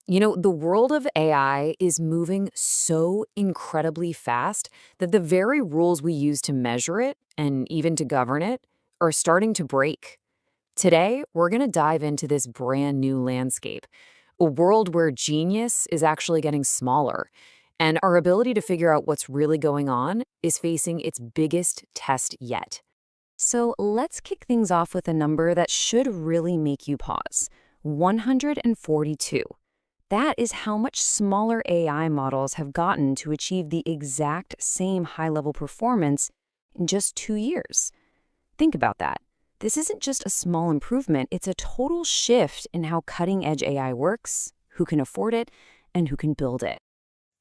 The world of AI is moving so incredibly fast that the very rules we use to measure it and even to govern it are starting to break. Today, we're going to dive into this brand new landscape, a world where genius is actually getting smaller, and our ability to figure out what's really going on is facing its biggest test yet. So let's kick things off with a number that should really make you pause: 142. That is how much smaller AI models have gotten to achieve the exact same high-level performance in just 2 years. Think about that. This isn't just a small improvement, it's a total shift in how cutting-edge AI works, who can afford it, and who can build it.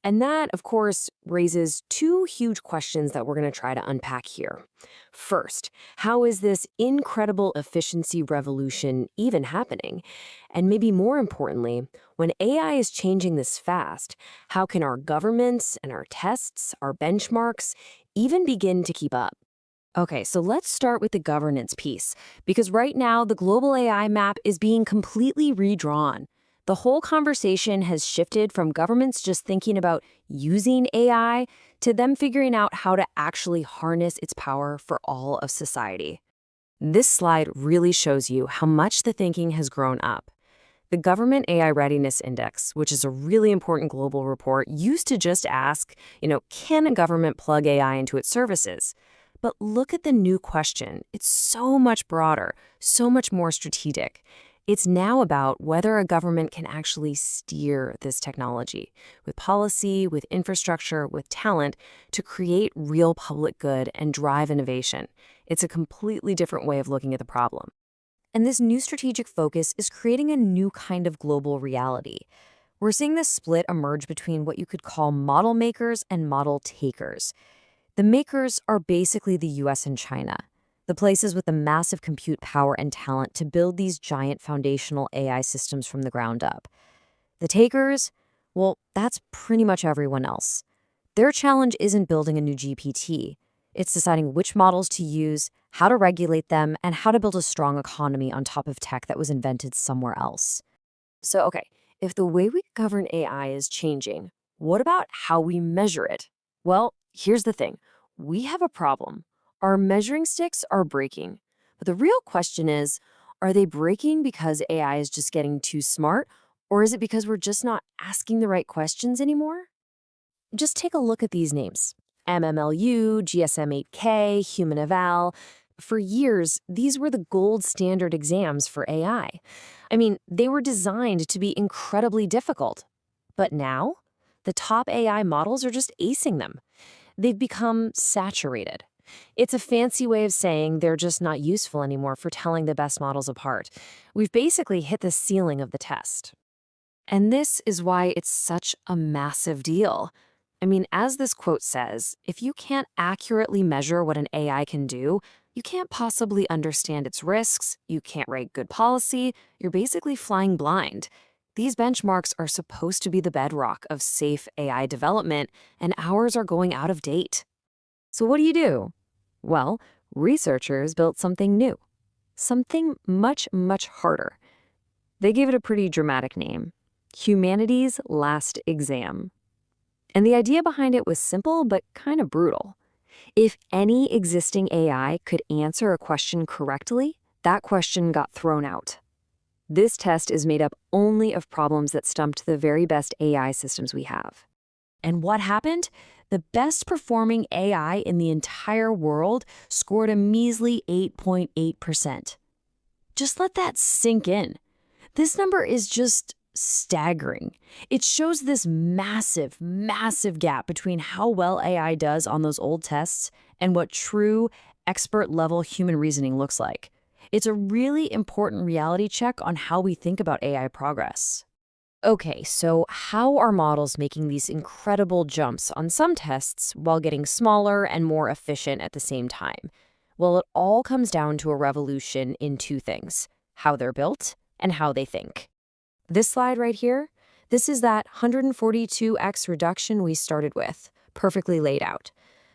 And that, of course, raises two huge questions that we're going to try to unpack here. First, how is this incredible efficiency revolution even happening? And maybe more importantly, when AI is changing this fast, how can our governments and our tests, our benchmarks, even begin to keep up? Okay, so let's start with the governance piece, because right now the global AI map is being completely redrawn. The whole conversation has shifted from governments just thinking about using AI to them figuring out how to actually harness its power for all of society. This slide really shows you how much the thinking has grown up. The Government AI Readiness Index, which is a really important global report, used to just ask, can a government plug AI into its services? But look at the new question. It's so much broader, so much more strategic. It's now about whether a government can actually steer this technology with policy, with infrastructure, with talent to create real public good and drive innovation. It's a completely different way of looking at the problem. And this new strategic focus is creating a new kind of global reality. We're seeing this split emerge between what you could call model makers and model takers. The makers are basically the US and China, the places with the massive compute power and talent to build these giant foundational AI systems from the ground up. The takers, well, that's pretty much everyone else. Their challenge isn't building a new GPT. It's deciding which models to use, how to regulate them, and how to build a strong economy on top of tech that was invented somewhere else. So, okay, if the way we govern AI is changing, what about how we measure it? Well, here's the thing. We have a problem. Our measuring sticks are breaking. But the real question is, are they breaking because AI is just getting too smart, or is it because we're just not asking the right questions anymore? Just take a look at these names: MMLU, GSM-8K, Human Eval. For years, these were the gold standard exams for AI. I mean, they were designed to be incredibly difficult. But now, the top AI models are just acing them. They've become saturated. It's a fancy way of saying they're just not useful anymore for telling the best models apart. We've basically hit the ceiling of the test. And this is why it's such a massive deal. I mean, as this quote says, if you can't accurately measure what an AI can do, you can't possibly understand its risks, you can't write good policy, you're basically flying blind. These benchmarks are supposed to be the bedrock of safe AI development, and ours are going out of date. So what do? Well, researchers built something new, something much, much harder. They gave it a pretty dramatic name: Humanity's Last Exam. And the idea behind it was simple but kind of brutal. If any existing AI could answer a question correctly, that question got thrown out. This test is made up only of problems that stumped the very best AI systems we have. And what happened? The best performing AI in the entire world scored a measly 8.8%. Just let that sink in. This number is just staggering. It shows this massive, massive gap between how well AI does on those old tests and what true expert-level human reasoning looks like. It's a really important reality check on how we think about AI progress. Okay, so how are models making these incredible jumps on some tests while getting smaller and more efficient at the same time? Well, it all comes down to a revolution in two things: how they're built and how they think. This slide right here, this is that 142x reduction we started with, perfectly laid out.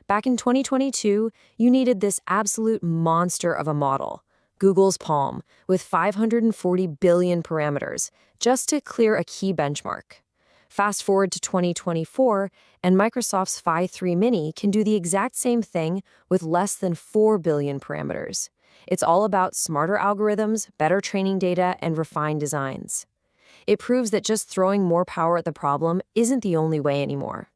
Back in 2022, you needed this absolute monster of a model. Google's Palm, with 540 billion parameters, just to clear a key benchmark. Fast forward to 2024, and Microsoft's Phi 3 Mini can do the exact same thing with less than 4 billion parameters. It's all about smarter algorithms, better training data, and refined designs. It proves that just throwing more power at the problem isn't the only way anymore.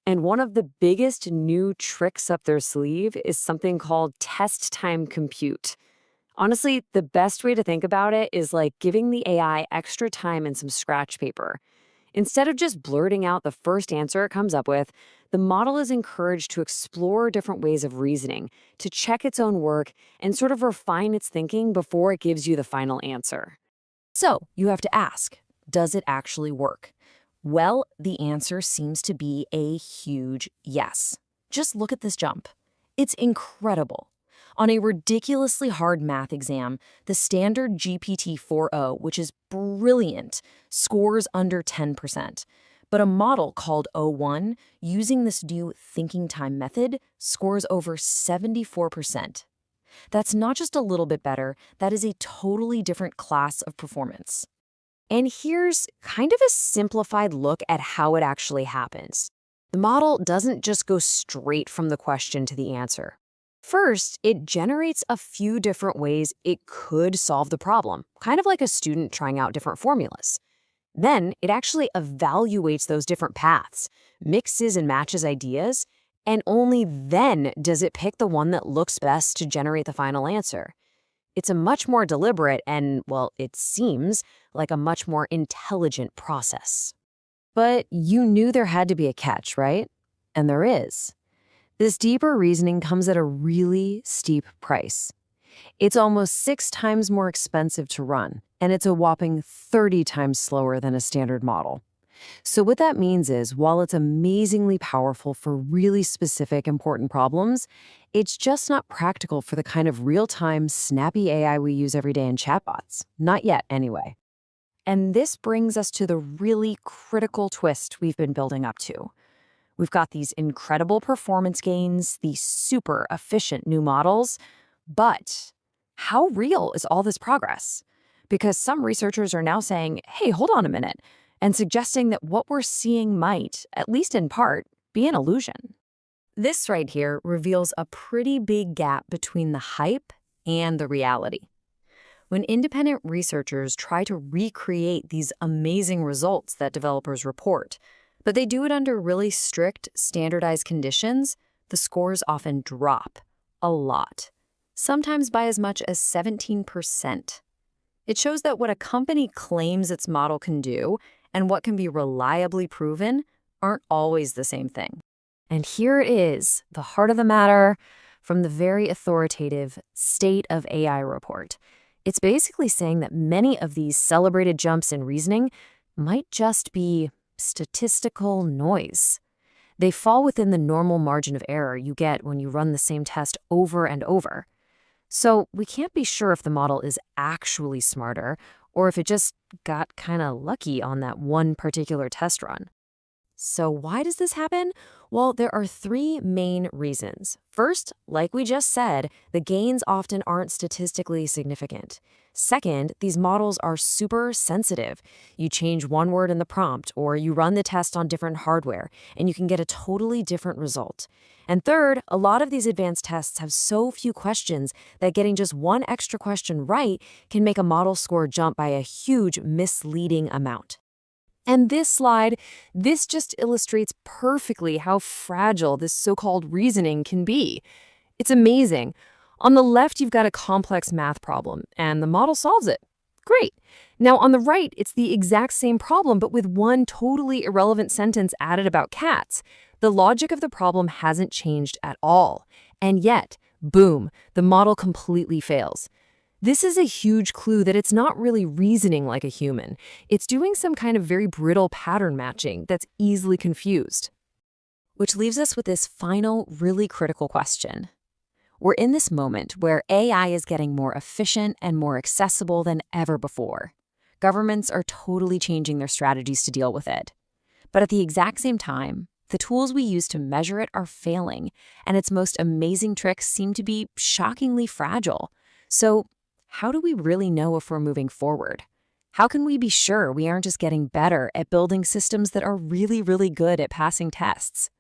And one of the biggest new tricks up their sleeve is something called test time compute. Honestly, the best way to think about it is like giving the AI extra time and some scratch paper. Instead of just blurting out the first answer it comes up with, the model is encouraged to explore different ways of reasoning, to check its own work, and sort of refine its thinking before it gives you the final answer. So, you have to ask, does it actually work? Well, the answer seems to be a huge yes. Just look at this jump. It's incredible. On a ridiculously hard math exam, the standard GPT-4o, which is brilliant, scores under 10%. But a model called O1, using this new thinking time method, scores over 74%. That's not just a little bit better, that is a totally different class of performance. And here's kind of a simplified look at how it actually happens. The model doesn't just go straight from the question to the answer. First, it generates a few different ways it could solve the problem, kind of like a student trying out different formulas. Then, it actually evaluates those different paths, mixes and matches ideas, and only then does it pick the one that looks best to generate the final answer. It's a much more deliberate and, well, it seems like a much more intelligent process. But you knew there had to be a catch, right? And there is. This deeper reasoning comes at a really steep price. It's almost 6 times more expensive to run, and it's a whopping 30 times slower than a standard model. So what that means is, while it's amazingly powerful for really specific, important problems, it's just not practical for the kind of real-time, snappy AI we use every day in chatbots. Not yet, anyway. And this brings us to the really critical twist we've been building up to. We've got these incredible performance gains, these super efficient new models, but how real is all this progress? Because some researchers are now saying, hey, hold on a minute, and suggesting that what we're seeing might, at least in part, be an illusion. This right here reveals a pretty big gap between the hype and the reality. When independent researchers try to recreate these amazing results that developers report, but they do it under really strict, standardized conditions, the scores often drop a lot, sometimes by as much as 17%. It shows that what a company claims its model can do and what can be reliably proven aren't always the same thing. And here it is, the heart of the matter, from the very authoritative State of AI report. It's basically saying that many of these celebrated jumps in reasoning might just be statistical noise. They fall within the normal margin of error you get when you run the same test over and over. So we can't be sure if the model is actually smarter or if it just got kind of lucky on that one particular test run. So why does this happen? Well, there are 3 main reasons. First, like we just said, the gains often aren't statistically significant. Second, these models are super sensitive. You change one word in the prompt, or you run the test on different hardware, and you can get a totally different result. And third, a lot of these advanced tests have so few questions that getting just one extra question right can make a model score jump by a huge misleading amount. And this slide, this just illustrates perfectly how fragile this so-called reasoning can be. It's amazing. On the left, you've got a complex math problem, and the model solves it. Great. Now, on the right, it's the exact same problem, but with one totally irrelevant sentence added about cats. The logic of the problem hasn't changed at all. And yet, boom, the model completely fails. This is a huge clue that it's not really reasoning like a human. It's doing some kind of very brittle pattern matching that's easily confused. Which leaves us with this final, really critical question. We're in this moment where AI is getting more efficient and more accessible than ever before. Governments are totally changing their strategies to deal with it. But at the exact same time, the tools we use to measure it are failing, and its most amazing tricks seem to be shockingly fragile. So, how do we really know if we're moving forward? How can we be sure we aren't just getting better at building systems that are really, really good at passing tests?